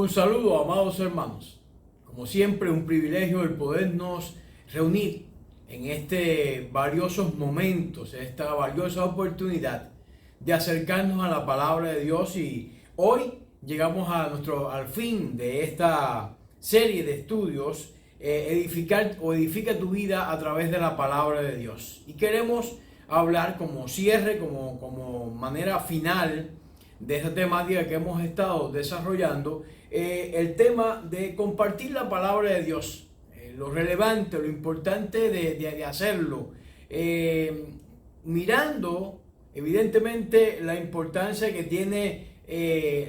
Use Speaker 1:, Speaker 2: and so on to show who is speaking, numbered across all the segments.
Speaker 1: Un saludo, amados hermanos. Como siempre, un privilegio el podernos reunir en valiosos momentos, esta valiosa oportunidad de acercarnos a la palabra de Dios. Y hoy llegamos al fin de esta serie de estudios, edifica tu vida a través de la palabra de Dios. Y queremos hablar como cierre, como manera final de esta temática que hemos estado desarrollando, el tema de compartir la palabra de Dios, lo relevante, lo importante de hacerlo, mirando evidentemente la importancia que tiene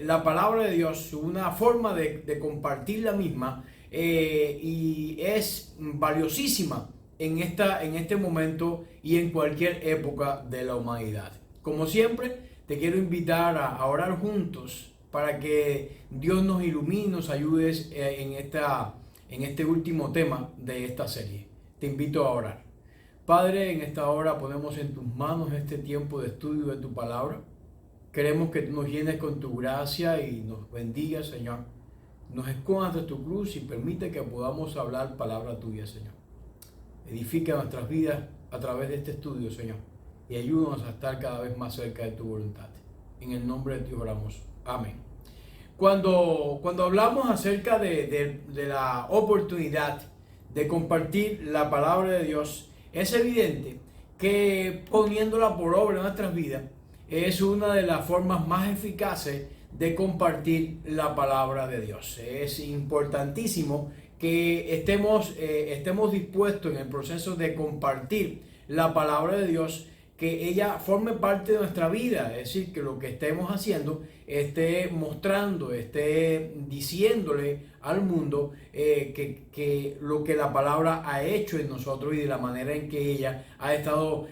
Speaker 1: la palabra de Dios, una forma de compartir la misma, y es valiosísima en este momento y en cualquier época de la humanidad. Como siempre, te quiero invitar a orar juntos para que Dios nos ilumine, nos ayude en este último tema de esta serie. Te invito a orar. Padre, en esta hora ponemos en tus manos este tiempo de estudio de tu palabra. Queremos que tú nos llenes con tu gracia y nos bendigas, Señor. Nos escondas de tu cruz y permite que podamos hablar palabra tuya, Señor. Edifica nuestras vidas a través de este estudio, Señor, y ayúdanos a estar cada vez más cerca de tu voluntad. En el nombre de Dios oramos. Amén. Cuando hablamos acerca de la oportunidad de compartir la palabra de Dios, es evidente que poniéndola por obra en nuestras vidas es una de las formas más eficaces de compartir la palabra de Dios. Es importantísimo que estemos dispuestos en el proceso de compartir la palabra de Dios, que ella forme parte de nuestra vida, es decir, que lo que estemos haciendo esté mostrando, esté diciéndole al mundo que lo que la palabra ha hecho en nosotros y de la manera en que ella ha estado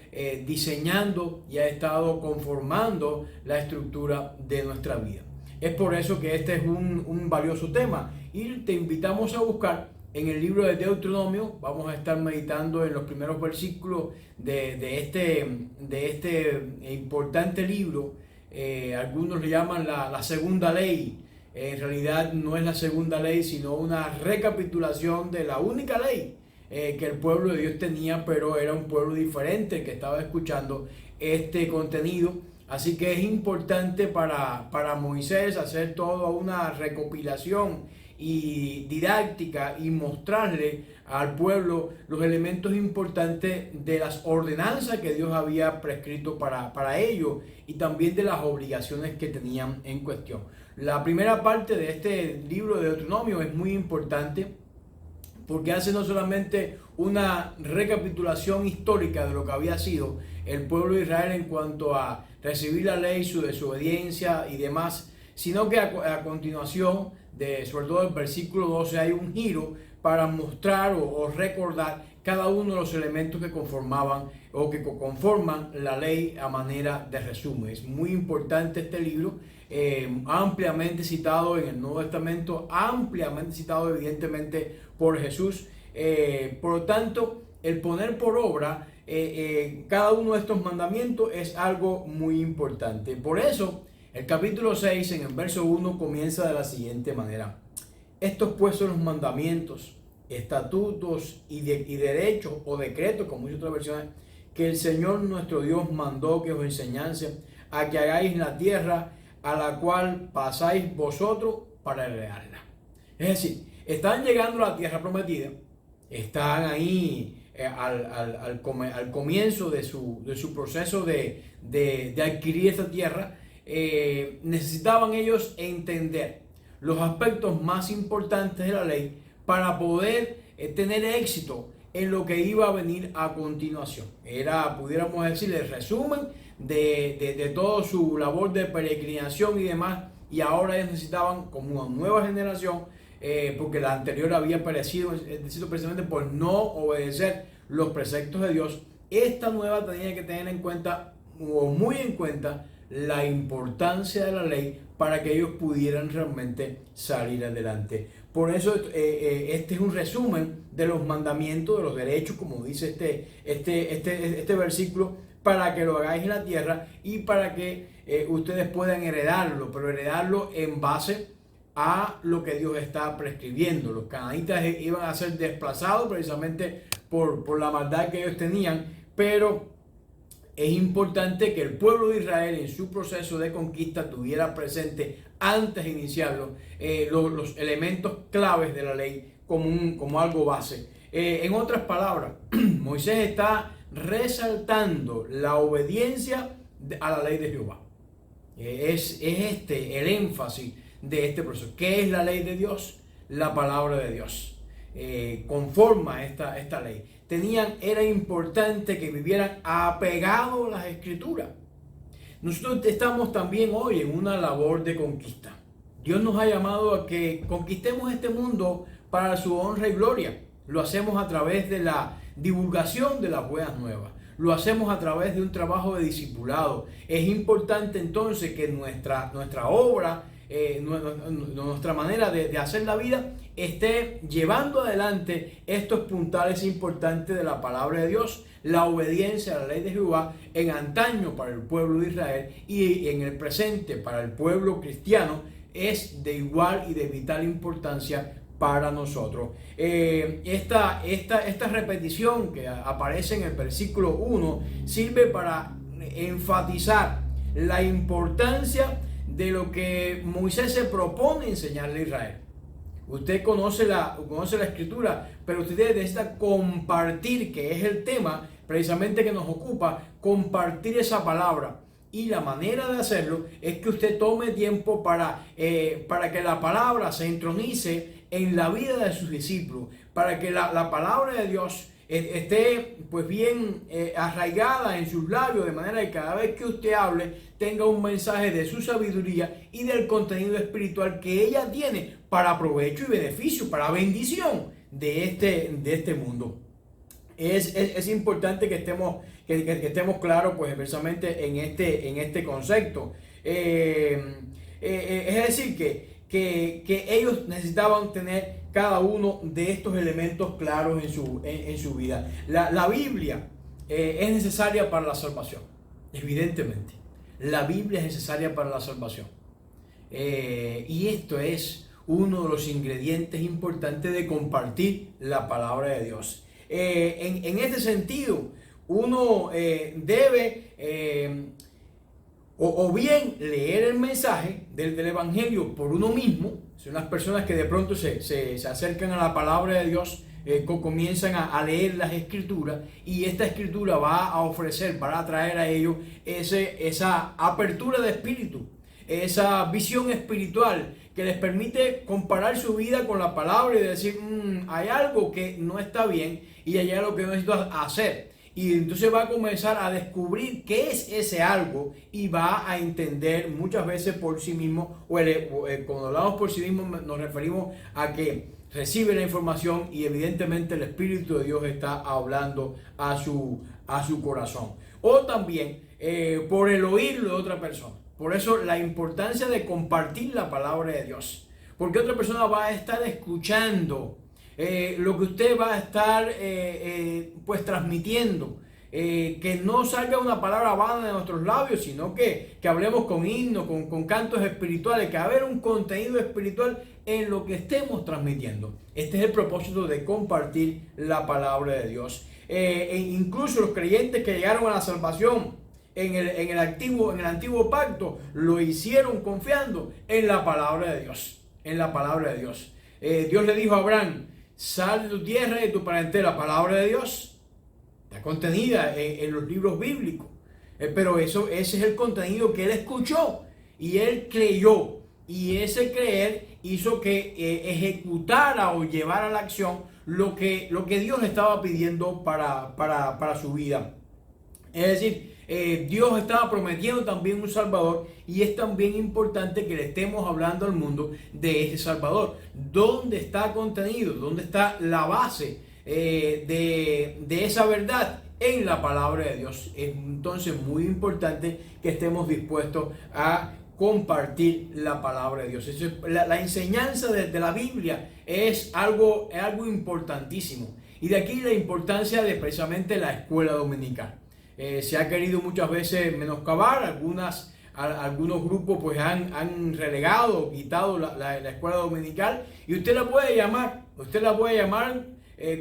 Speaker 1: diseñando y ha estado conformando la estructura de nuestra vida. Es por eso que este es un valioso tema y te invitamos a buscar en el libro de Deuteronomio. Vamos a estar meditando en los primeros versículos de este importante libro. Algunos le llaman la segunda ley. En realidad no es la segunda ley, sino una recapitulación de la única ley que el pueblo de Dios tenía, pero era un pueblo diferente que estaba escuchando este contenido. Así que es importante para Moisés hacer toda una recopilación y didáctica y mostrarle al pueblo los elementos importantes de las ordenanzas que Dios había prescrito para ellos y también de las obligaciones que tenían en cuestión. La primera parte de este libro de Deuteronomio es muy importante porque hace no solamente una recapitulación histórica de lo que había sido el pueblo de Israel en cuanto a recibir la ley, su desobediencia y demás, sino que a continuación, sobre todo el versículo 12, hay un giro para mostrar o recordar cada uno de los elementos que conformaban o que conforman la ley a manera de resumen. Es muy importante este libro, ampliamente citado en el Nuevo Testamento, ampliamente citado evidentemente por Jesús. Por lo tanto, el poner por obra cada uno de estos mandamientos es algo muy importante. Por eso, el capítulo 6, en el verso 1, comienza de la siguiente manera. Estos pues son los mandamientos, estatutos y derechos o decretos, como dice otras versiones, que el Señor nuestro Dios mandó que os enseñase a que hagáis la tierra a la cual pasáis vosotros para heredarla. Es decir, están llegando a la tierra prometida, están ahí al comienzo de su proceso de adquirir esta tierra. Necesitaban ellos entender los aspectos más importantes de la ley para poder tener éxito en lo que iba a venir a continuación. Era, pudiéramos decir, el resumen de toda su labor de peregrinación y demás, y ahora ellos necesitaban como una nueva generación, porque la anterior había perecido precisamente por no obedecer los preceptos de Dios. Esta nueva tenía que tener en cuenta, o muy en cuenta, la importancia de la ley para que ellos pudieran realmente salir adelante. Por eso este es un resumen de los mandamientos, de los derechos, como dice este versículo, para que lo hagáis en la tierra y para que ustedes puedan heredarlo, pero heredarlo en base a lo que Dios está prescribiendo. Los cananitas iban a ser desplazados precisamente por la maldad que ellos tenían, pero es importante que el pueblo de Israel en su proceso de conquista tuviera presente antes de iniciarlo los elementos claves de la ley como algo base. En otras palabras, Moisés está resaltando la obediencia a la ley de Jehová. Es este el énfasis de este proceso. ¿Qué es la ley de Dios? La palabra de Dios. Conforma esta ley. Era importante que vivieran apegados a las escrituras. Nosotros estamos también hoy en una labor de conquista. Dios nos ha llamado a que conquistemos este mundo para su honra y gloria. Lo hacemos a través de la divulgación de las buenas nuevas. Lo hacemos a través de un trabajo de discipulado. Es importante entonces que nuestra obra, nuestra manera de hacer la vida esté llevando adelante estos puntales importantes de la palabra de Dios, la obediencia a la ley de Jehová en antaño para el pueblo de Israel y en el presente para el pueblo cristiano es de igual y de vital importancia para nosotros. Esta repetición que aparece en el versículo 1 sirve para enfatizar la importancia de lo que Moisés se propone enseñarle a Israel. Usted conoce la escritura, pero usted necesita compartir, que es el tema precisamente que nos ocupa, compartir esa palabra. Y la manera de hacerlo es que usted tome tiempo para que la palabra se entronice en la vida de sus discípulos, para que la palabra de Dios esté pues bien arraigada en sus labios, de manera que cada vez que usted hable tenga un mensaje de su sabiduría y del contenido espiritual que ella tiene para provecho y beneficio, para bendición de este mundo. Es importante que estemos claros pues precisamente en este concepto. Es decir, que ellos necesitaban tener cada uno de estos elementos claros en su vida. La Biblia es necesaria para la salvación, evidentemente. La Biblia es necesaria para la salvación. Y esto es uno de los ingredientes importantes de compartir la palabra de Dios. En este sentido, uno debe o bien leer el mensaje del Evangelio por uno mismo. Son las personas que de pronto se acercan a la palabra de Dios, comienzan a leer las escrituras, y esta escritura va a ofrecer, va a traer a ellos esa apertura de espíritu, esa visión espiritual que les permite comparar su vida con la palabra y decir, hay algo que no está bien y hay algo que necesito hacer. Y entonces va a comenzar a descubrir qué es ese algo y va a entender muchas veces por sí mismo, cuando hablamos por sí mismo nos referimos a que recibe la información y evidentemente el Espíritu de Dios está hablando a su corazón. O también por el oírlo de otra persona. Por eso la importancia de compartir la palabra de Dios. Porque otra persona va a estar escuchando lo que usted va a estar pues transmitiendo. Que no salga una palabra vana de nuestros labios, sino que hablemos con himnos, con cantos espirituales, que haber un contenido espiritual en lo que estemos transmitiendo. Este es el propósito de compartir la palabra de Dios. Incluso los creyentes que llegaron a la salvación en el antiguo pacto lo hicieron confiando en la palabra de Dios. En la palabra de Dios. Dios le dijo a Abraham: sal de tu tierra y de tu parentela. La palabra de Dios está contenida en los libros bíblicos. Pero ese es el contenido que él escuchó y él creyó. Y ese creer hizo que ejecutara o llevara a la acción lo que Dios le estaba pidiendo para su vida. Es decir, Dios estaba prometiendo también un Salvador, y es también importante que le estemos hablando al mundo de ese Salvador. ¿Dónde está contenido? ¿Dónde está la base de esa verdad? En la palabra de Dios. Es entonces muy importante que estemos dispuestos a compartir la palabra de Dios. La enseñanza de la Biblia es algo importantísimo. Y de aquí la importancia de precisamente la escuela dominical. Se ha querido muchas veces menoscabar algunos grupos pues han relegado o quitado la escuela dominical, y usted la puede llamar,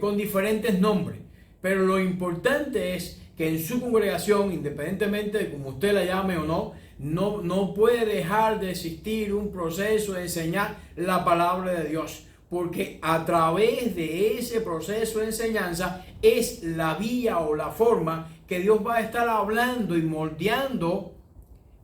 Speaker 1: con diferentes nombres. Pero lo importante es que en su congregación, independientemente de cómo usted la llame o no, no puede dejar de existir un proceso de enseñar la palabra de Dios. Porque a través de ese proceso de enseñanza es la vía o la forma que Dios va a estar hablando y moldeando.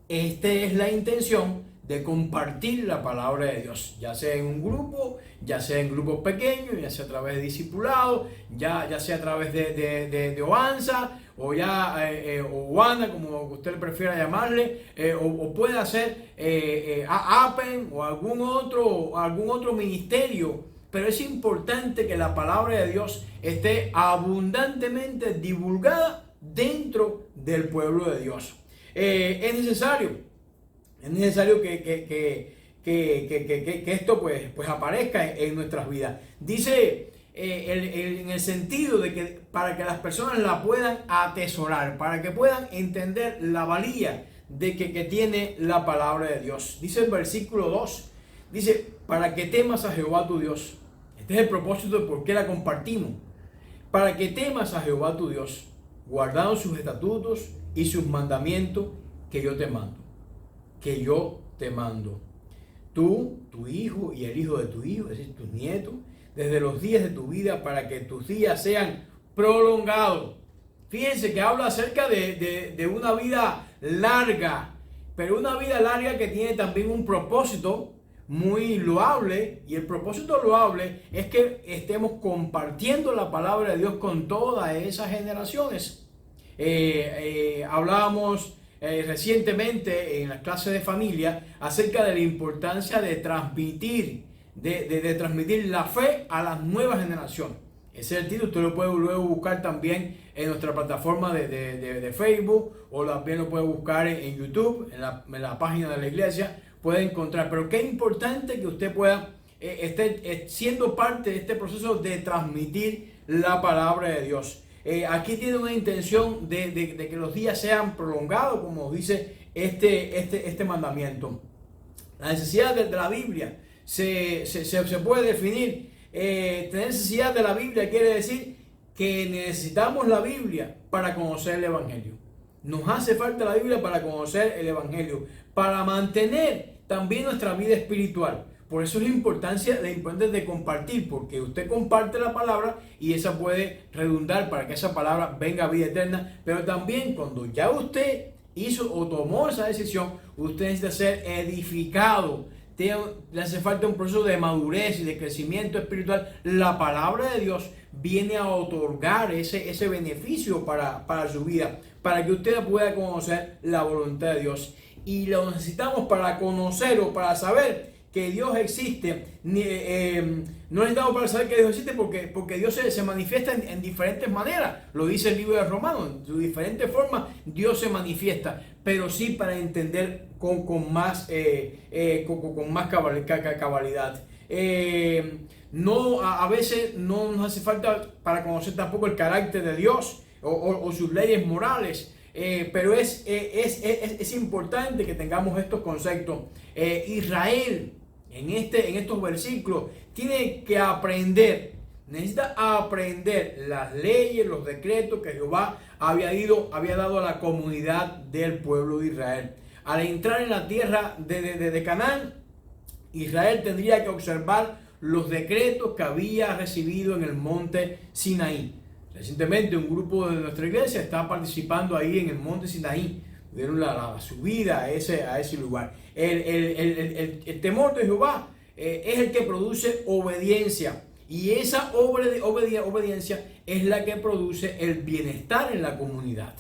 Speaker 1: Esta es la intención de compartir la palabra de Dios, ya sea en un grupo, ya sea en grupos pequeños, ya sea a través de discipulado, ya sea a través de Oanza, o o Oana, como usted le prefiera llamarle, o puede hacer APEN o algún otro ministerio. Pero es importante que la palabra de Dios esté abundantemente divulgada dentro del pueblo de Dios. Es necesario que esto pues aparezca en nuestras vidas. Dice en el sentido de que para que las personas la puedan atesorar, para que puedan entender la valía de que tiene la palabra de Dios. Dice el versículo 2, dice, para que temas a Jehová tu Dios. Este es el propósito de por qué la compartimos. Para que temas a Jehová tu Dios, guardando sus estatutos y sus mandamientos que yo te mando. Que yo te mando. Tú, tu hijo y el hijo de tu hijo, es decir, tus nietos, desde los días de tu vida, para que tus días sean prolongados. Fíjense que habla acerca de una vida larga, pero una vida larga que tiene también un propósito muy loable, y el propósito loable es que estemos compartiendo la palabra de Dios con todas esas generaciones. Hablábamos recientemente en la clase de familia acerca de la importancia de transmitir la fe a las nuevas generaciones. Ese es el título. Usted lo puede luego buscar también en nuestra plataforma de Facebook, o también lo puede buscar en YouTube, en la página de la iglesia, puede encontrar. Pero qué importante que usted pueda esté siendo parte de este proceso de transmitir la palabra de Dios. Aquí tiene una intención de que los días sean prolongados, como dice este mandamiento. La necesidad de la Biblia se puede definir. Tener necesidad de la Biblia quiere decir que necesitamos la Biblia para conocer el Evangelio. Nos hace falta la Biblia para conocer el Evangelio, para mantener también nuestra vida espiritual. Por eso es la importancia de compartir, porque usted comparte la palabra y esa puede redundar para que esa palabra venga a vida eterna. Pero también cuando ya usted hizo o tomó esa decisión, usted necesita ser edificado. Le hace falta un proceso de madurez y de crecimiento espiritual. La palabra de Dios viene a otorgar ese beneficio para su vida, para que usted pueda conocer la voluntad de Dios. Y lo necesitamos para conocer o para saber que Dios existe. No necesitamos para saber que Dios existe porque Dios se manifiesta en diferentes maneras. Lo dice el libro de Romanos. De diferentes formas Dios se manifiesta. Pero sí para entender con más cabalidad. A veces no nos hace falta para conocer tampoco el carácter de Dios o sus leyes morales. Pero es importante que tengamos estos conceptos. Israel en estos versículos tiene que necesita aprender las leyes, los decretos que Jehová había dado a la comunidad del pueblo de Israel. Al entrar en la tierra de Canaán, Israel tendría que observar los decretos que había recibido en el monte Sinaí. Recientemente un grupo de nuestra iglesia está participando ahí en el monte Sinaí. Dieron la subida a ese lugar. El temor de Jehová es el que produce obediencia. Y esa obediencia es la que produce el bienestar en la comunidad.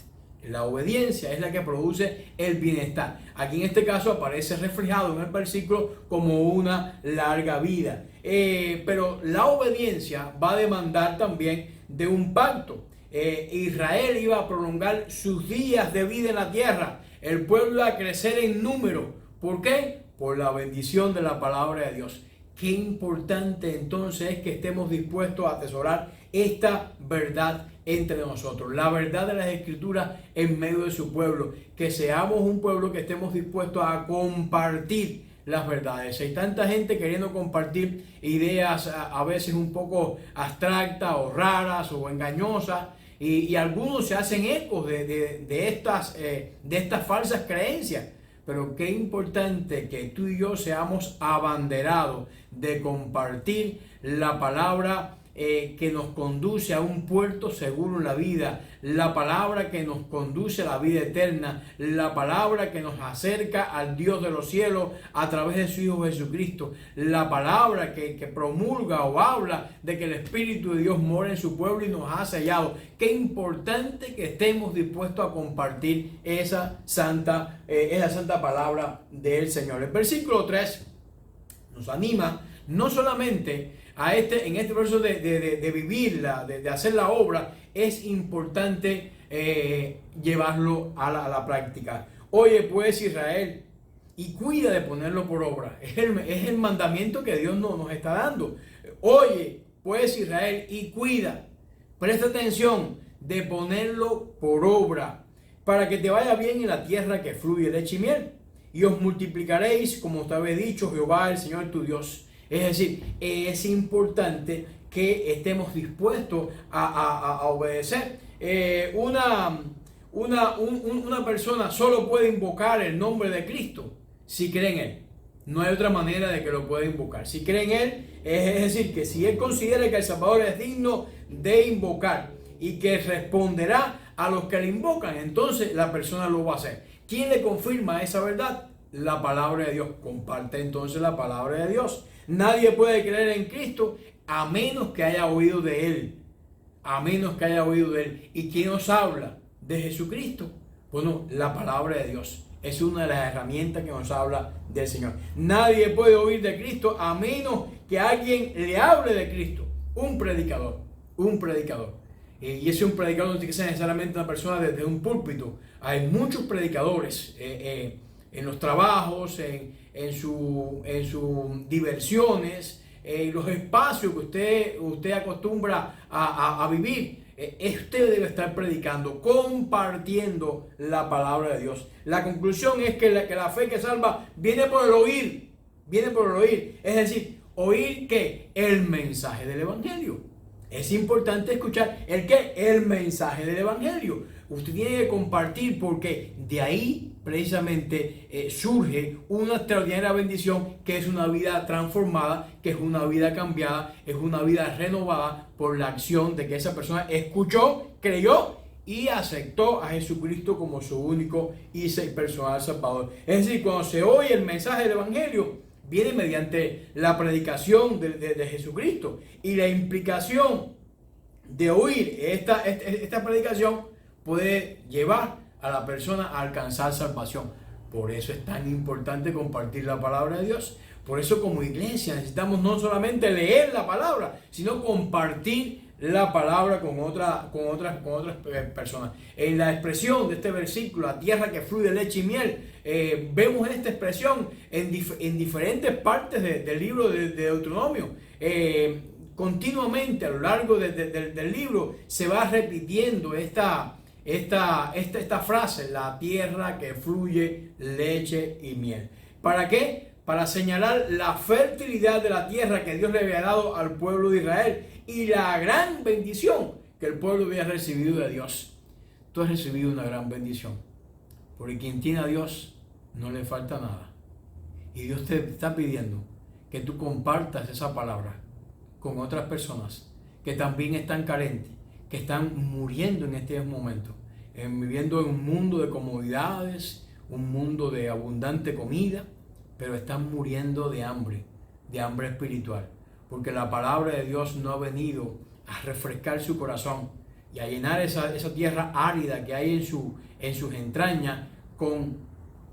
Speaker 1: La obediencia es la que produce el bienestar. Aquí en este caso aparece reflejado en el versículo como una larga vida. Pero la obediencia va a demandar también de un pacto. Israel iba a prolongar sus días de vida en la tierra. El pueblo iba a crecer en número. ¿Por qué? Por la bendición de la palabra de Dios. Qué importante entonces es que estemos dispuestos a atesorar esta verdad entre nosotros, la verdad de las Escrituras en medio de su pueblo, que seamos un pueblo que estemos dispuestos a compartir las verdades. Hay tanta gente queriendo compartir ideas a veces un poco abstractas o raras o engañosas, y algunos se hacen ecos de estas falsas creencias. Pero qué importante que tú y yo seamos abanderados de compartir la palabra que nos conduce a un puerto seguro en la vida, la palabra que nos conduce a la vida eterna, la palabra que nos acerca al Dios de los cielos a través de su Hijo Jesucristo, la palabra que promulga o habla de que el Espíritu de Dios mora en su pueblo y nos ha sellado. Qué importante que estemos dispuestos a compartir esa santa palabra del Señor. El versículo 3 nos anima no solamente en este proceso de vivirla, de hacer la obra, es importante llevarlo a la práctica. Oye pues Israel, y cuida de ponerlo por obra. Es el mandamiento que Dios nos está dando. Oye pues Israel, y cuida, presta atención de ponerlo por obra, para que te vaya bien en la tierra que fluye leche y miel. Y os multiplicaréis, como te había dicho Jehová, el Señor tu Dios. Es decir, es importante que estemos dispuestos a obedecer. Una persona solo puede invocar el nombre de Cristo si cree en Él. No hay otra manera de que lo pueda invocar. Si cree en Él, es decir, que si Él considera que el Salvador es digno de invocar y que responderá a los que le invocan, entonces la persona lo va a hacer. ¿Quién le confirma esa verdad? La palabra de Dios. Comparte entonces la palabra de Dios. Nadie puede creer en Cristo a menos que haya oído de Él. A menos que haya oído de Él. ¿Y quién nos habla de Jesucristo? Bueno, la palabra de Dios es una de las herramientas que nos habla del Señor. Nadie puede oír de Cristo a menos que alguien le hable de Cristo. Un predicador. Y ese un predicador no tiene que ser necesariamente una persona desde un púlpito. Hay muchos predicadores en los trabajos, en sus diversiones, en los espacios que usted acostumbra a vivir. Usted debe estar predicando, compartiendo la palabra de Dios. La conclusión es que la fe que salva viene por el oír. Es decir, oír que el mensaje del Evangelio. Es importante escuchar el mensaje del Evangelio. Usted tiene que compartir, porque de ahí precisamente surge una extraordinaria bendición, que es una vida transformada, que es una vida cambiada, es una vida renovada por la acción de que esa persona escuchó, creyó y aceptó a Jesucristo como su único y personal Salvador. Es decir, cuando se oye el mensaje del Evangelio, viene mediante la predicación de Jesucristo, y la implicación de oír esta predicación puede llevar a la persona a alcanzar salvación. Por eso es tan importante compartir la palabra de Dios. Por eso como iglesia necesitamos no solamente leer la palabra, sino compartir la palabra con otras personas. En la expresión de este versículo, la tierra que fluye leche y miel, vemos esta expresión en diferentes partes del libro de Deuteronomio. Continuamente a lo largo del libro se va repitiendo esta frase, la tierra que fluye leche y miel. ¿Para qué? Para señalar la fertilidad de la tierra que Dios le había dado al pueblo de Israel y la gran bendición que el pueblo había recibido de Dios. Tú has recibido una gran bendición, porque quien tiene a Dios no le falta nada. Y Dios te está pidiendo que tú compartas esa palabra con otras personas que también están carentes, que están muriendo en este momento, viviendo en un mundo de comodidades, un mundo de abundante comida, pero están muriendo de hambre espiritual, porque la palabra de Dios no ha venido a refrescar su corazón y a llenar esa tierra árida que hay en sus entrañas con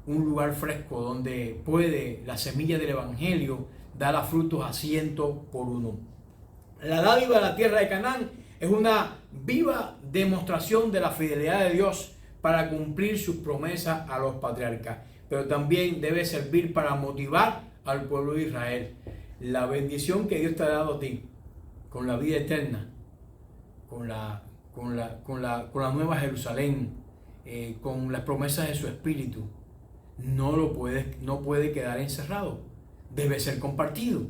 Speaker 1: un lugar fresco donde puede la semilla del Evangelio dar a frutos a 100 por 1. La dádiva de la tierra de Canaán es una viva demostración de la fidelidad de Dios para cumplir sus promesas a los patriarcas, pero también debe servir para motivar al pueblo de Israel. la bendición que Dios te ha dado a ti, con la vida eterna, con la nueva Jerusalén, con las promesas de su Espíritu, no puede quedar encerrado. Debe ser compartido.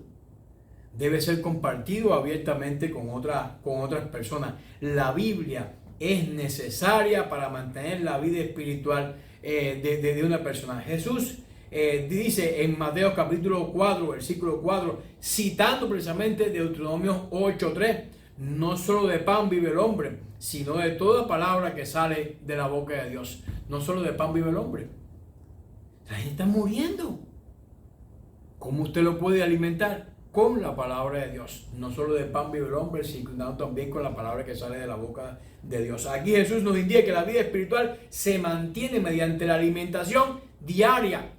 Speaker 1: Debe ser compartido abiertamente con otras personas. La Biblia es necesaria para mantener la vida espiritual de una persona. Jesús dice en Mateo capítulo 4, versículo 4, citando precisamente Deuteronomio 8:3, no solo de pan vive el hombre, sino de toda palabra que sale de la boca de Dios. No solo de pan vive el hombre. La gente está muriendo. ¿Cómo usted lo puede alimentar? Con la palabra de Dios. No solo de pan vive el hombre, sino también con la palabra que sale de la boca de Dios. Aquí Jesús nos indica que la vida espiritual se mantiene mediante la alimentación diaria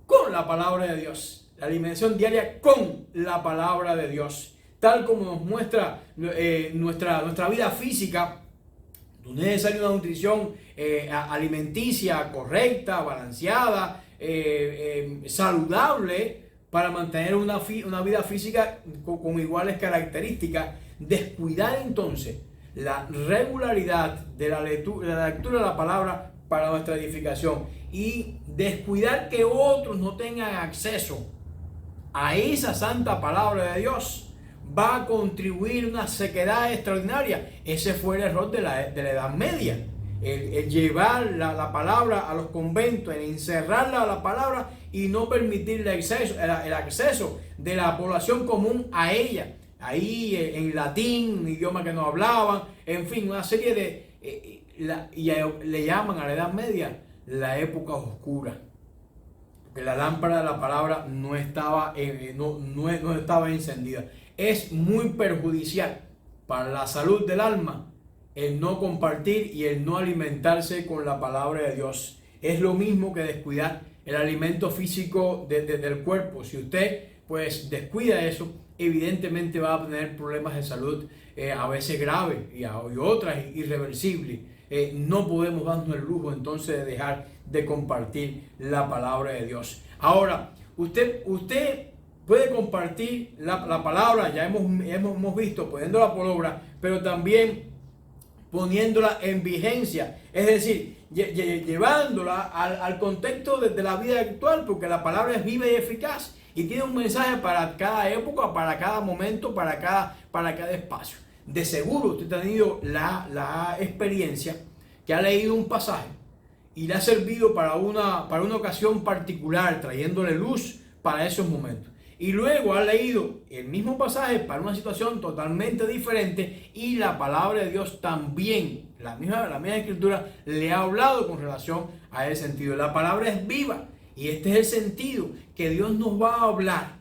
Speaker 1: con la palabra de Dios. La alimentación diaria con la palabra de Dios. Tal como nos muestra nuestra vida física, es necesaria una nutrición alimenticia correcta, balanceada, saludable, para mantener una vida física con iguales características. Descuidar entonces la regularidad de la lectura de la palabra para nuestra edificación y descuidar que otros no tengan acceso a esa santa palabra de Dios va a contribuir a una sequedad extraordinaria. Ese fue el error de la Edad Media. El llevar la palabra a los conventos, el encerrarla a la palabra y no permitir el acceso de la población común a ella. Ahí en latín, un idioma que no hablaban, en fin, una serie de... le llaman a la Edad Media la época oscura. Porque la lámpara de la palabra no estaba encendida. Es muy perjudicial para la salud del alma el no compartir y el no alimentarse con la palabra de Dios. Es lo mismo que descuidar el alimento físico del cuerpo. Si usted pues descuida eso, evidentemente va a tener problemas de salud a veces graves y otras irreversibles. No podemos darnos el lujo entonces de dejar de compartir la palabra de Dios. Ahora, usted puede compartir la palabra, ya hemos visto, poniéndola por obra, pero también poniéndola en vigencia, es decir, llevándola al contexto de la vida actual, porque la palabra es viva y eficaz y tiene un mensaje para cada época, para cada momento, para cada espacio. De seguro usted ha tenido la experiencia que ha leído un pasaje y le ha servido para una ocasión particular, trayéndole luz para esos momentos. Y luego ha leído el mismo pasaje para una situación totalmente diferente y la palabra de Dios también, la misma escritura, le ha hablado con relación a ese sentido. La palabra es viva y este es el sentido que Dios nos va a hablar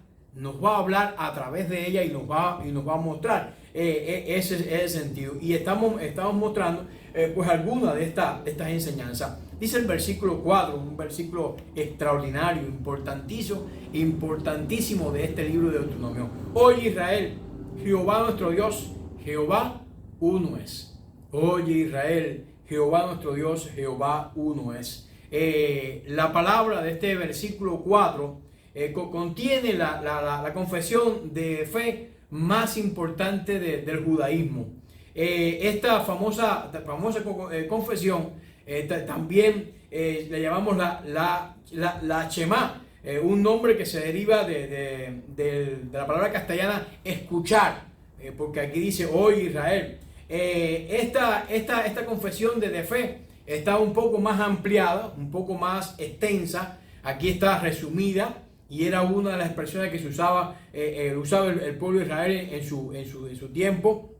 Speaker 1: a través de ella y nos va a mostrar ese es el sentido. Y estamos mostrando pues algunas de estas enseñanzas. Dice el versículo 4, un versículo extraordinario, importantísimo de este libro de Deuteronomio. Oye Israel, Jehová nuestro Dios, Jehová uno es. Oye Israel, Jehová nuestro Dios, Jehová uno es. La palabra de este versículo 4 contiene la confesión de fe más importante del judaísmo. Esta famosa confesión también le llamamos la Shema, un nombre que se deriva de la palabra castellana escuchar, porque aquí dice oye Israel. Esta confesión de fe está un poco más ampliada, un poco más extensa. Aquí está resumida y era una de las expresiones que se usaba el pueblo de Israel en su tiempo.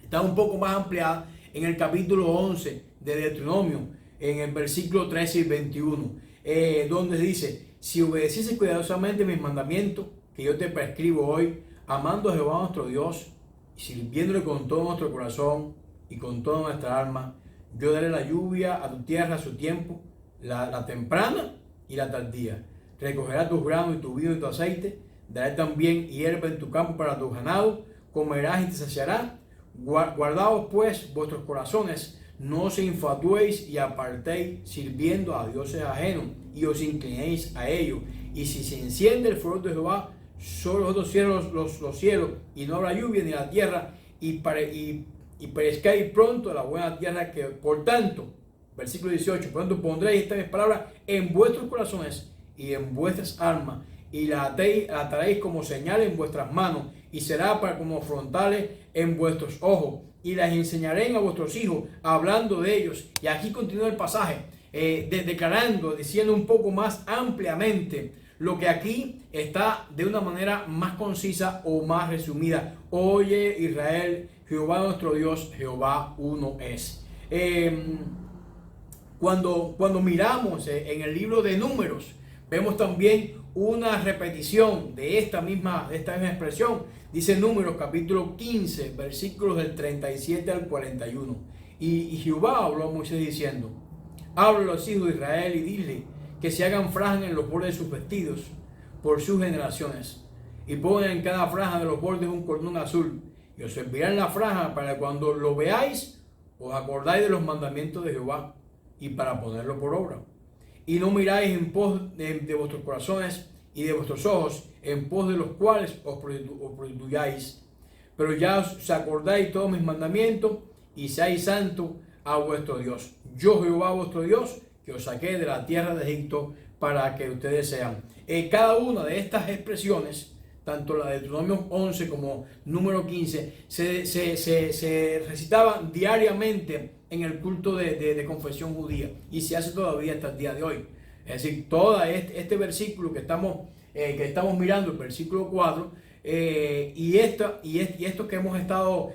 Speaker 1: Está un poco más ampliada en el capítulo 11 de Deuteronomio, en el versículo 13 y 21, donde dice: si obedecieses cuidadosamente mis mandamientos que yo te prescribo hoy, amando a Jehová nuestro Dios y sirviéndole con todo nuestro corazón y con toda nuestra alma, yo daré la lluvia a tu tierra a su tiempo, la temprana y la tardía. Recogerá tus granos y tu vino y tu aceite, daré también hierba en tu campo para tu ganado, comerás y te saciarás. Guardaos pues vuestros corazones, no os infatuéis y apartéis sirviendo a dioses ajenos y os inclinéis a ellos. Y si se enciende el furor de Jehová, solo los otros cielos, los cielos, y no habrá lluvia ni la tierra, y perezcáis pronto la buena tierra que, por tanto, versículo 18, por tanto pondréis estas mis palabras en vuestros corazones y en vuestras almas, y la ataréis como señal en vuestras manos, y será para como frontales en vuestros ojos, y las enseñaré a vuestros hijos, hablando de ellos. Y aquí continúa el pasaje, declarando, diciendo un poco más ampliamente lo que aquí está de una manera más concisa o más resumida. Oye Israel, Jehová nuestro Dios, Jehová uno es. Cuando miramos en el libro de Números, vemos también una repetición de esta misma expresión. Dice Números capítulo 15, versículos del 37 al 41. Y Jehová habló a Moisés diciendo: habla a los hijos de Israel y dile que se hagan franjas en los bordes de sus vestidos por sus generaciones, y pongan en cada franja de los bordes un cordón azul, y os servirán la franja para cuando lo veáis os acordáis de los mandamientos de Jehová, y para ponerlo por obra. Y no miráis en pos de vuestros corazones y de vuestros ojos, en pos de los cuales os prostituyáis, pero ya os acordáis todos mis mandamientos, y seáis santos a vuestro Dios. Yo, Jehová vuestro Dios, que os saqué de la tierra de Egipto, para que ustedes sean. Cada una de estas expresiones, tanto la de Deuteronomio 11 como número 15, se recitaban diariamente en el culto de confesión judía, y se hace todavía hasta el día de hoy. Es decir, todo este versículo que estamos mirando, el versículo 4, y esto que hemos estado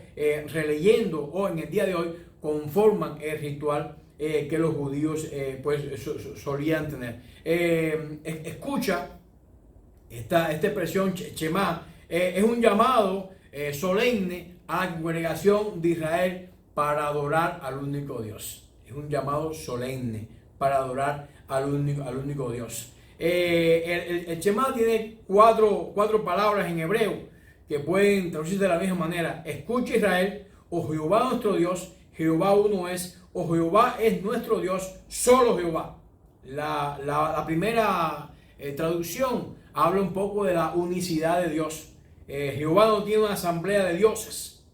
Speaker 1: releyendo hoy, en el día de hoy, conforman el ritual que los judíos solían tener. Escucha esta expresión Shema, es un llamado solemne a la congregación de Israel para adorar al único Dios. Es un llamado solemne para adorar al único Dios. El Shema tiene cuatro palabras en hebreo que pueden traducirse de la misma manera. Escucha Israel, o Jehová nuestro Dios, Jehová uno es, o Jehová es nuestro Dios, solo Jehová. La primera traducción habla un poco de la unicidad de Dios. Jehová no tiene una asamblea de dioses,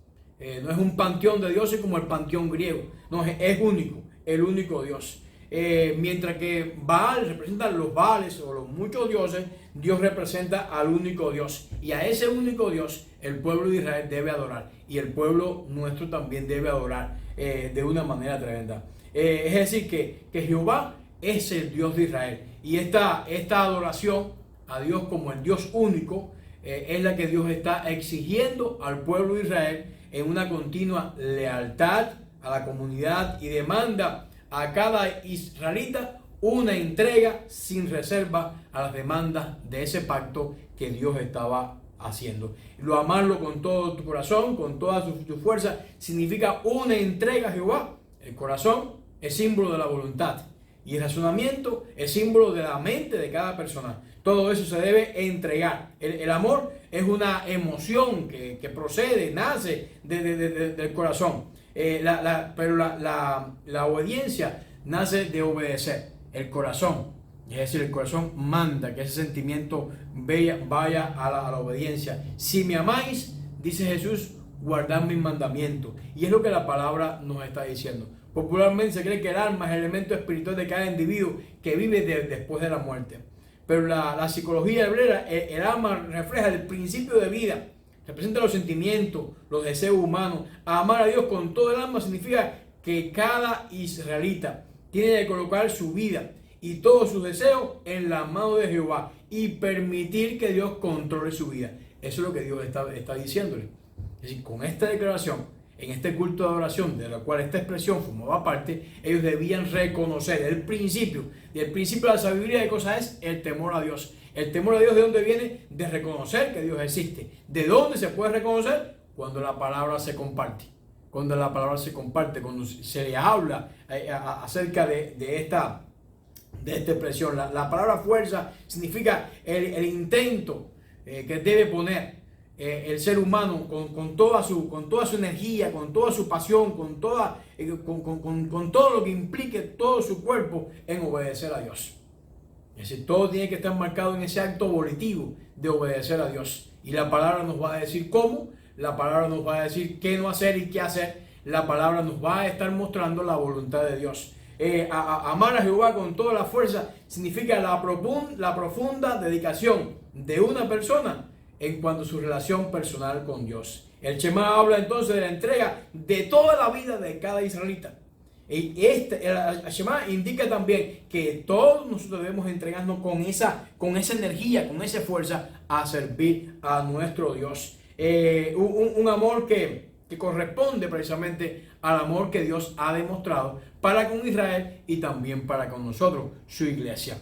Speaker 1: no es un panteón de dioses como el panteón griego, no, es único, el único Dios. Mientras que Baal representa los Baales o los muchos dioses, Dios representa al único Dios, y a ese único Dios el pueblo de Israel debe adorar, y el pueblo nuestro también debe adorar de una manera tremenda. Es decir, que Jehová es el Dios de Israel, y esta adoración a Dios como el Dios único es la que Dios está exigiendo al pueblo de Israel en una continua lealtad a la comunidad, y demanda a cada israelita una entrega sin reserva a las demandas de ese pacto que Dios estaba haciendo. Lo amarlo con todo tu corazón, con toda tu fuerza, significa una entrega a Jehová. El corazón es símbolo de la voluntad, y el razonamiento es símbolo de la mente de cada persona. Todo eso se debe entregar. El amor es una emoción que procede, nace del corazón. Pero la obediencia nace de obedecer. El corazón, es decir, el corazón manda que ese sentimiento vaya a la obediencia. Si me amáis, dice Jesús, guardad mis mandamientos. Y es lo que la palabra nos está diciendo. Popularmente se cree que el alma es el elemento espiritual de cada individuo que vive después de la muerte. Pero la psicología hebrea, el alma refleja el principio de vida, representa los sentimientos, los deseos humanos. Amar a Dios con todo el alma significa que cada israelita tiene que colocar su vida y todos sus deseos en la mano de Jehová y permitir que Dios controle su vida. Eso es lo que Dios está diciéndole. Es decir, con esta declaración, en este culto de adoración, de la cual esta expresión formaba parte, ellos debían reconocer el principio. Y el principio de la sabiduría de cosas es el temor a Dios. El temor a Dios, ¿de dónde viene? De reconocer que Dios existe. ¿De dónde se puede reconocer? Cuando la palabra se comparte. Cuando la palabra se comparte, cuando se le habla acerca de esta expresión. La palabra fuerza significa el intento que debe poner el ser humano con toda su energía, con toda su pasión, con todo lo que implique todo su cuerpo en obedecer a Dios. Es decir, todo tiene que estar marcado en ese acto volitivo de obedecer a Dios. Y la palabra nos va a decir cómo, la palabra nos va a decir qué no hacer y qué hacer. La palabra nos va a estar mostrando la voluntad de Dios. Amar a Jehová con toda la fuerza significa la profunda dedicación de una persona en cuanto a su relación personal con Dios. El Shema habla entonces de la entrega de toda la vida de cada israelita. Y el Shema indica también que todos nosotros debemos entregarnos con esa energía, con esa fuerza a servir a nuestro Dios. Un amor que corresponde precisamente al amor que Dios ha demostrado para con Israel y también para con nosotros, su iglesia.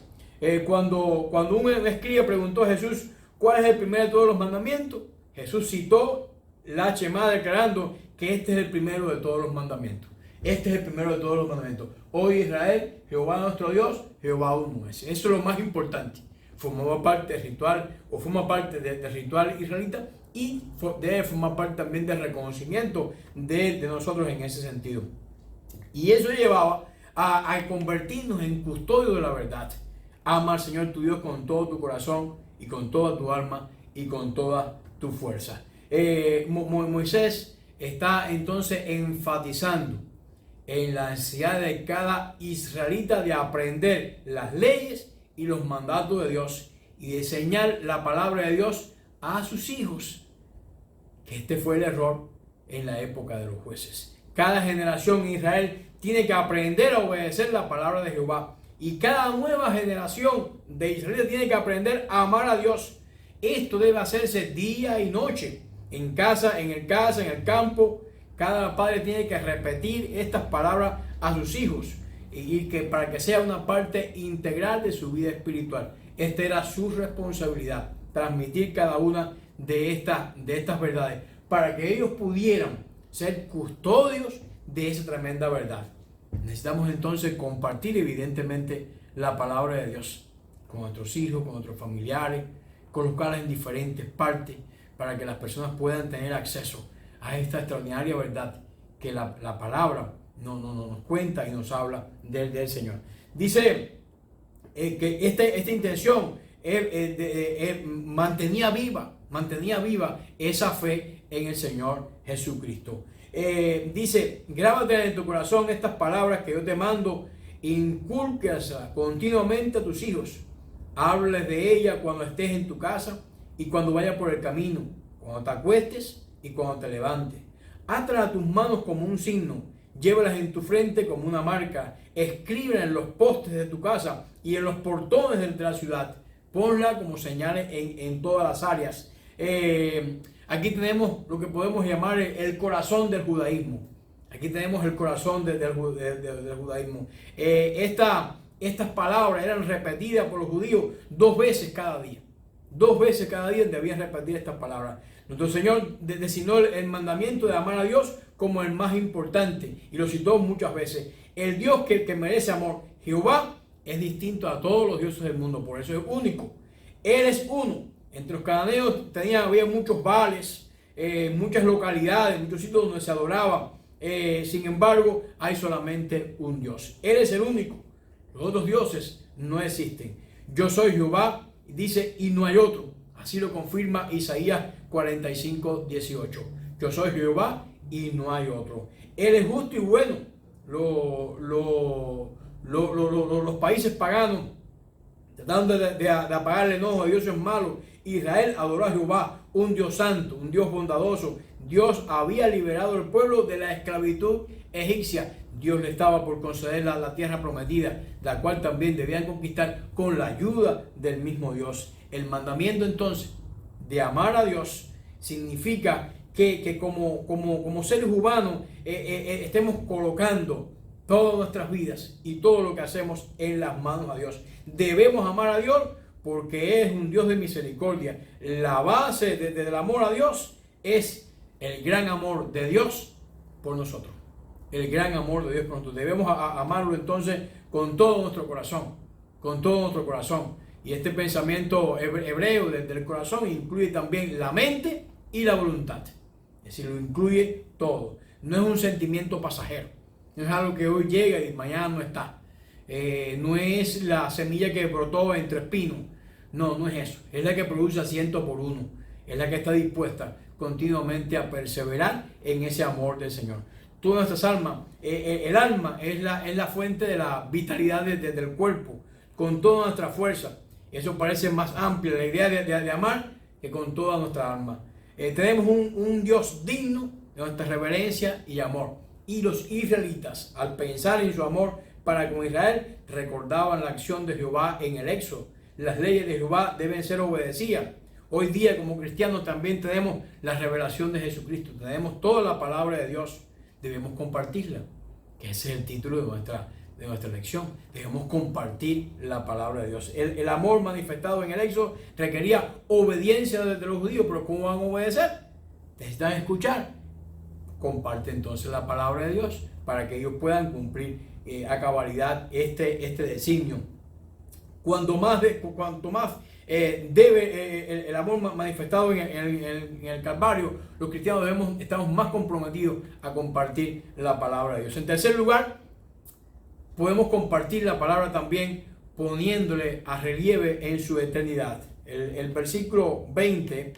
Speaker 1: Cuando un escriba preguntó a Jesús cuál es el primero de todos los mandamientos, Jesús citó la Shema declarando que este es el primero de todos los mandamientos. Este es el primero de todos los mandamientos. Hoy Israel, Jehová nuestro Dios, Jehová uno es. Eso es lo más importante. Formaba parte del ritual, o forma parte del ritual israelita, y debe formar parte también del reconocimiento de nosotros en ese sentido. Y eso llevaba a convertirnos en custodio de la verdad. Ama al Señor tu Dios con todo tu corazón y con toda tu alma y con toda tu fuerza. Moisés está entonces enfatizando en la necesidad de cada israelita de aprender las leyes y los mandatos de Dios y de enseñar la palabra de Dios a sus hijos. Que este fue el error en la época de los jueces. Cada generación en Israel tiene que aprender a obedecer la palabra de Jehová. Y cada nueva generación de israelitas tiene que aprender a amar a Dios. Esto debe hacerse día y noche, en casa, en el campo. Cada padre tiene que repetir estas palabras a sus hijos y que para que sea una parte integral de su vida espiritual. Esta era su responsabilidad, transmitir cada una de estas verdades para que ellos pudieran ser custodios de esa tremenda verdad. Necesitamos entonces compartir evidentemente la palabra de Dios con nuestros hijos, con nuestros familiares, colocarla en diferentes partes para que las personas puedan tener acceso a esta extraordinaria verdad que la palabra nos cuenta y nos habla del Señor. Dice que esta intención mantenía viva esa fe en el Señor Jesucristo. Dice, grábate en tu corazón estas palabras que yo te mando, incúlcalas continuamente a tus hijos. Háblales de ella cuando estés en tu casa y cuando vayas por el camino, cuando te acuestes y cuando te levantes. Átalas a tus manos como un signo, llévalas en tu frente como una marca, escríbelas en los postes de tu casa y en los portones de la ciudad. Ponla como señales en todas las áreas. Aquí tenemos lo que podemos llamar el corazón del judaísmo. Aquí tenemos el corazón del judaísmo. Estas palabras eran repetidas por los judíos 2 veces cada día. 2 veces cada día debían repetir estas palabras. Nuestro Señor designó el mandamiento de amar a Dios como el más importante y lo citó muchas veces. El Dios que merece amor, Jehová, es distinto a todos los dioses del mundo, por eso es único. Él es uno. Entre los cananeos había muchos baales, muchas localidades, muchos sitios donde se adoraba. Sin embargo, hay solamente un Dios. Él es el único. Los otros dioses no existen. Yo soy Jehová, dice, y no hay otro. Así lo confirma Isaías 45:18. Yo soy Jehová y no hay otro. Él es justo y bueno. Los países paganos tratando de apagar el enojo de dioses malos. Israel adoró a Jehová, un Dios santo, un Dios bondadoso. Dios había liberado al pueblo de la esclavitud egipcia. Dios le estaba por conceder la tierra prometida, la cual también debían conquistar con la ayuda del mismo Dios. El mandamiento entonces de amar a Dios significa que como seres humanos estemos colocando todas nuestras vidas y todo lo que hacemos en las manos a Dios. Debemos amar a Dios porque es un Dios de misericordia. La base del amor a Dios es el gran amor de Dios por nosotros. El gran amor de Dios por nosotros. Debemos amarlo entonces con todo nuestro corazón. Con todo nuestro corazón. Y este pensamiento hebreo del corazón incluye también la mente y la voluntad. Es decir, lo incluye todo. No es un sentimiento pasajero. No es algo que hoy llega y mañana no está. No es la semilla que brotó entre espinos. No, no es eso. Es la que produce a 100 por 1. Es la que está dispuesta continuamente a perseverar en ese amor del Señor. Todas nuestras almas, el alma es la fuente de la vitalidad del cuerpo, con toda nuestra fuerza. Eso parece más amplia la idea de amar que con toda nuestra alma. Tenemos un Dios digno de nuestra reverencia y amor. Y los israelitas, al pensar en su amor para con Israel, recordaban la acción de Jehová en el Éxodo. Las leyes de Jehová deben ser obedecidas. Hoy día, como cristianos, también tenemos la revelación de Jesucristo. Tenemos toda la palabra de Dios. Debemos compartirla, que ese es el título de nuestra lección. Debemos compartir la palabra de Dios. El amor manifestado en el Éxodo requería obediencia de los judíos, pero ¿cómo van a obedecer? Necesitan escuchar. Comparte entonces la palabra de Dios para que ellos puedan cumplir a cabalidad este designio. Cuanto más debe el amor manifestado en el Calvario, los cristianos estamos más comprometidos a compartir la palabra de Dios. En tercer lugar, podemos compartir la palabra también poniéndole a relieve en su eternidad. El versículo 20,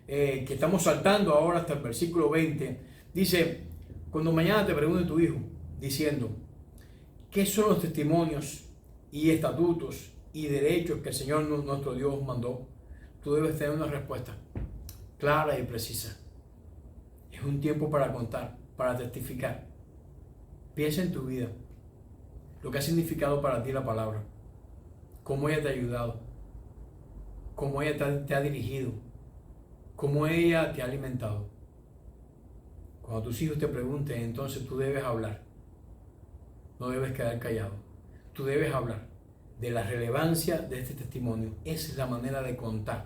Speaker 1: que estamos saltando ahora hasta el versículo 20, dice: cuando mañana te pregunte tu hijo, diciendo, ¿qué son los testimonios y estatutos y derechos que el Señor nuestro Dios mandó? Tú debes tener una respuesta clara y precisa. Es un tiempo para contar, para testificar. Piensa en tu vida, lo que ha significado para ti la palabra, cómo ella te ha ayudado, cómo ella te ha dirigido, cómo ella te ha alimentado. Cuando tus hijos te pregunten, entonces tú debes hablar. No debes quedar callado. Tú debes hablar de la relevancia de este testimonio. Esa es la manera de contar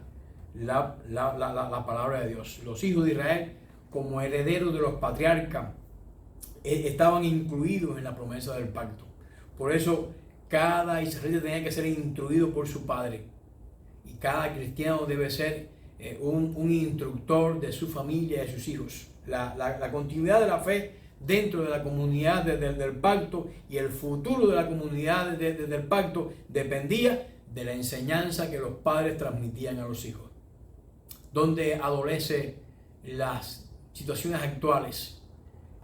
Speaker 1: la palabra de Dios. Los hijos de Israel, como herederos de los patriarcas, estaban incluidos en la promesa del pacto. Por eso cada israelita tenía que ser instruido por su padre. Y cada cristiano debe ser un instructor de su familia y de sus hijos. La continuidad de la fe dentro de la comunidad del pacto y el futuro de la comunidad del pacto dependía de la enseñanza que los padres transmitían a los hijos. Donde adolece las situaciones actuales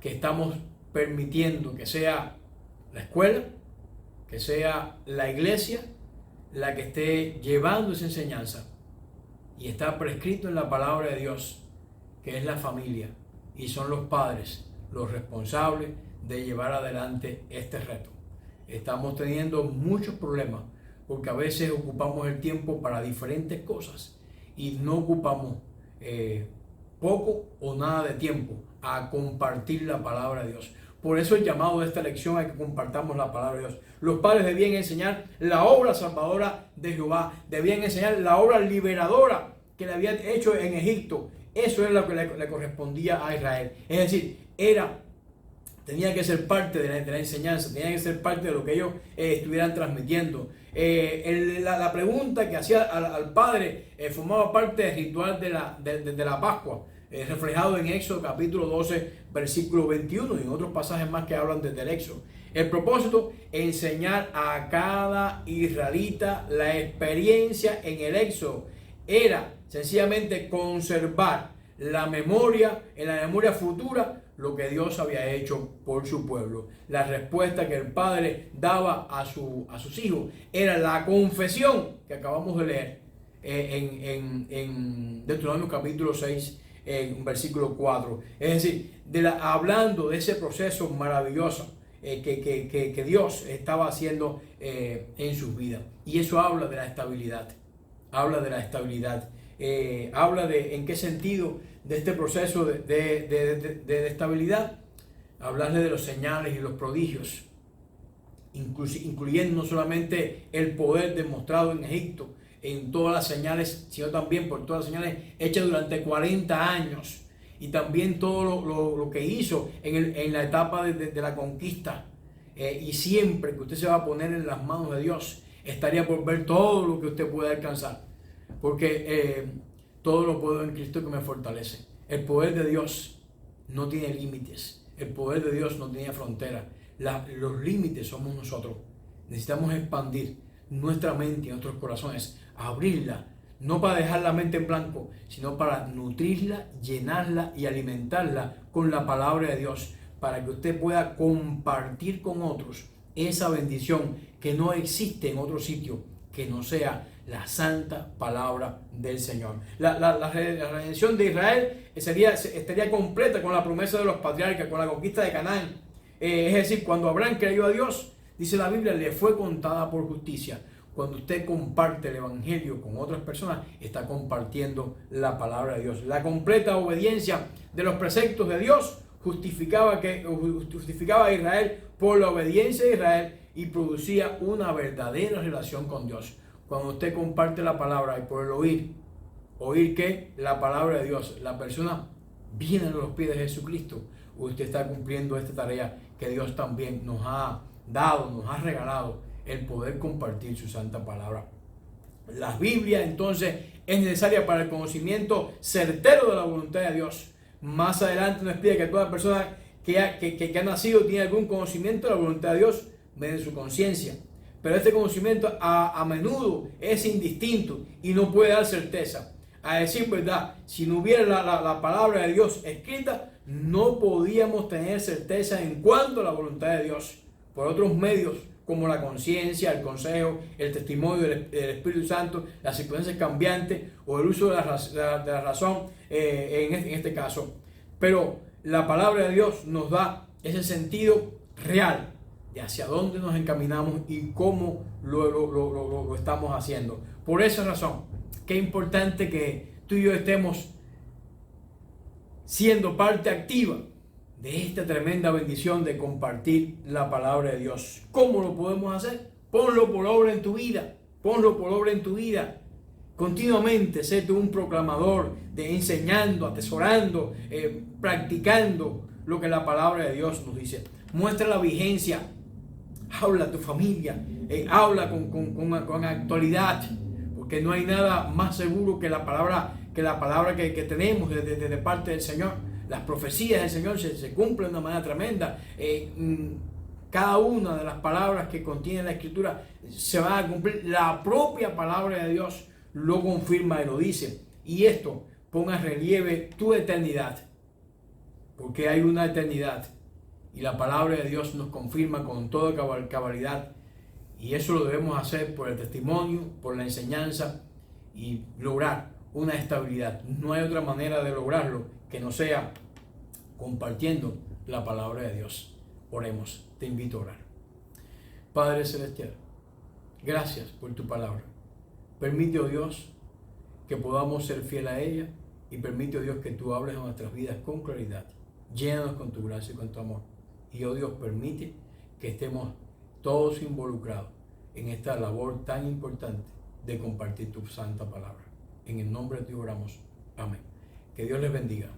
Speaker 1: que estamos permitiendo que sea la escuela, que sea la iglesia la que esté llevando esa enseñanza, y está prescrito en la palabra de Dios que es la familia y son los padres los responsables de llevar adelante este reto. Estamos teniendo muchos problemas porque a veces ocupamos el tiempo para diferentes cosas y no ocupamos poco o nada de tiempo a compartir la palabra de Dios. Por eso el llamado de esta lección a que compartamos la palabra de Dios. Los padres debían enseñar la obra salvadora de Jehová, debían enseñar la obra liberadora que le había hecho en Egipto. Eso es lo que le correspondía a Israel. Es decir, tenía que ser parte de la enseñanza, tenía que ser parte de lo que ellos estuvieran transmitiendo. La pregunta que hacía al padre formaba parte del ritual de la Pascua, reflejado en Éxodo capítulo 12, versículo 21 y en otros pasajes más que hablan desde el Éxodo. El propósito: enseñar a cada israelita la experiencia en el Éxodo. Era sencillamente conservar en la memoria futura, lo que Dios había hecho por su pueblo. La respuesta que el Padre daba a sus hijos era la confesión que acabamos de leer en Deuteronomio capítulo 6, en versículo 4. Es decir, hablando de ese proceso maravilloso que Dios estaba haciendo en sus vidas. Y eso habla de la estabilidad. Habla de la estabilidad. Habla de en qué sentido de este proceso de estabilidad. Hablarle de los señales y los prodigios, incluyendo no solamente el poder demostrado en Egipto, en todas las señales, sino también por todas las señales hechas durante 40 años. Y también todo lo que hizo en la etapa de la conquista. Y siempre que usted se va a poner en las manos de Dios, estaría por ver todo lo que usted puede alcanzar. Porque todo lo puedo en Cristo que me fortalece. El poder de Dios no tiene límites. El poder de Dios no tiene fronteras. Los límites somos nosotros. necesitamos expandir nuestra mente y nuestros corazones, abrirla, no para dejar la mente en blanco, sino para nutrirla, llenarla y alimentarla con la palabra de Dios, para que usted pueda compartir con otros esa bendición que no existe en otro sitio que no sea la santa palabra del Señor. La redención de Israel estaría completa con la promesa de los patriarcas, con la conquista de Canaán. Es decir, cuando Abraham creyó a Dios, dice la Biblia, le fue contada por justicia. Cuando usted comparte el evangelio con otras personas, está compartiendo la palabra de Dios. La completa obediencia de los preceptos de Dios justificaba a Israel por la obediencia de Israel y producía una verdadera relación con Dios. Cuando usted comparte la palabra y por el oír que la palabra de Dios, la persona viene a los pies de Jesucristo, usted está cumpliendo esta tarea que Dios también nos ha dado, nos ha regalado, el poder compartir su santa palabra. La Biblia entonces es necesaria para el conocimiento certero de la voluntad de Dios. Más adelante nos explica que toda persona que ha nacido tiene algún conocimiento de la voluntad de Dios mediante su conciencia. Pero este conocimiento a menudo es indistinto y no puede dar certeza. A decir verdad, si no hubiera la palabra de Dios escrita, no podíamos tener certeza en cuanto a la voluntad de Dios. Por otros medios, como la conciencia, el consejo, el testimonio del Espíritu Santo, las circunstancias cambiantes o el uso de la razón en este caso. Pero la palabra de Dios nos da ese sentido real de hacia dónde nos encaminamos y cómo lo estamos haciendo. Por esa razón, qué importante que tú y yo estemos siendo parte activa de esta tremenda bendición de compartir la palabra de Dios. ¿Cómo lo podemos hacer? Ponlo por obra en tu vida. Ponlo por obra en tu vida. Continuamente, sé tú un proclamador de enseñando, atesorando, practicando lo que la palabra de Dios nos dice. Muestra la vigencia. Habla a tu familia. Habla con actualidad. Porque no hay nada más seguro que la palabra que tenemos de parte del Señor. Las profecías del Señor se cumplen de una manera tremenda. Cada una de las palabras que contiene la Escritura se va a cumplir. La propia palabra de Dios lo confirma y lo dice. Y esto ponga en relieve tu eternidad. Porque hay una eternidad. Y la palabra de Dios nos confirma con toda cabalidad. Y eso lo debemos hacer por el testimonio, por la enseñanza y lograr una estabilidad. No hay otra manera de lograrlo que no sea compartiendo la palabra de Dios. Oremos, te invito a orar. Padre Celestial, gracias por tu palabra. Permite, oh Dios, que podamos ser fiel a ella y permite, oh Dios, que tú hables en nuestras vidas con claridad. Llénanos con tu gracia y con tu amor. Y, oh Dios, permite que estemos todos involucrados en esta labor tan importante de compartir tu santa palabra. En el nombre de Dios oramos. Amén. Que Dios les bendiga.